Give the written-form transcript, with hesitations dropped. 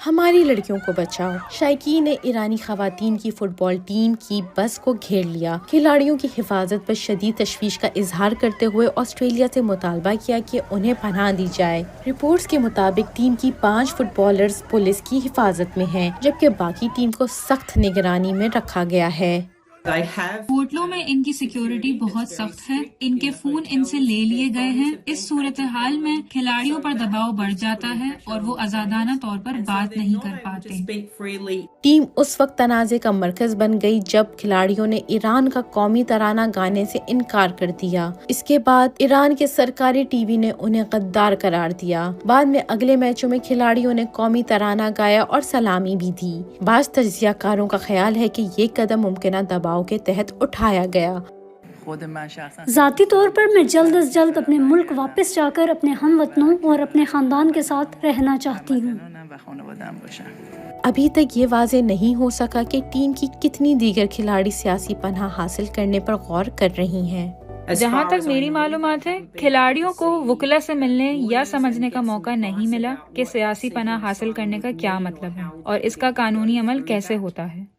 ہماری لڑکیوں کو بچاؤ۔ شائقین نے ایرانی خواتین کی فٹ بال ٹیم کی بس کو گھیر لیا۔ کھلاڑیوں کی حفاظت پر شدید تشویش کا اظہار کرتے ہوئے آسٹریلیا سے مطالبہ کیا کہ انہیں پناہ دی جائے۔ رپورٹس کے مطابق ٹیم کی 5 فٹ بالرز پولیس کی حفاظت میں ہیں، جبکہ باقی ٹیم کو سخت نگرانی میں رکھا گیا ہے۔ ہوٹلوں میں ان کی سیکیورٹی بہت سخت ہے، ان کے فون ان سے لے لیے گئے ہیں۔ اس صورتحال میں کھلاڑیوں پر دباؤ بڑھ جاتا ہے اور وہ آزادانہ طور پر بات نہیں کر پاتے۔ ٹیم اس وقت تنازع کا مرکز بن گئی جب کھلاڑیوں نے ایران کا قومی ترانہ گانے سے انکار کر دیا۔ اس کے بعد ایران کے سرکاری ٹی وی نے انہیں غدار قرار دیا۔ بعد میں اگلے میچوں میں کھلاڑیوں نے قومی ترانہ گایا اور سلامی بھی دی۔ بعض تجزیہ کاروں کا خیال ہے کہ یہ قدم ممکنہ دباؤ کے تحت اٹھایا گیا۔ ذاتی طور پر میں جلد از جلد اپنے ملک واپس جا کر اپنے ہم وطنوں اور اپنے خاندان کے ساتھ رہنا چاہتی ہوں۔ ابھی تک یہ واضح نہیں ہو سکا کہ ٹیم کی کتنی دیگر کھلاڑی سیاسی پناہ حاصل کرنے پر غور کر رہی ہیں۔ جہاں تک میری معلومات ہے، کھلاڑیوں کو وکلا سے ملنے یا سمجھنے کا موقع نہیں ملا کہ سیاسی پناہ حاصل کرنے کا کیا مطلب ہے اور اس کا قانونی عمل کیسے ہوتا ہے۔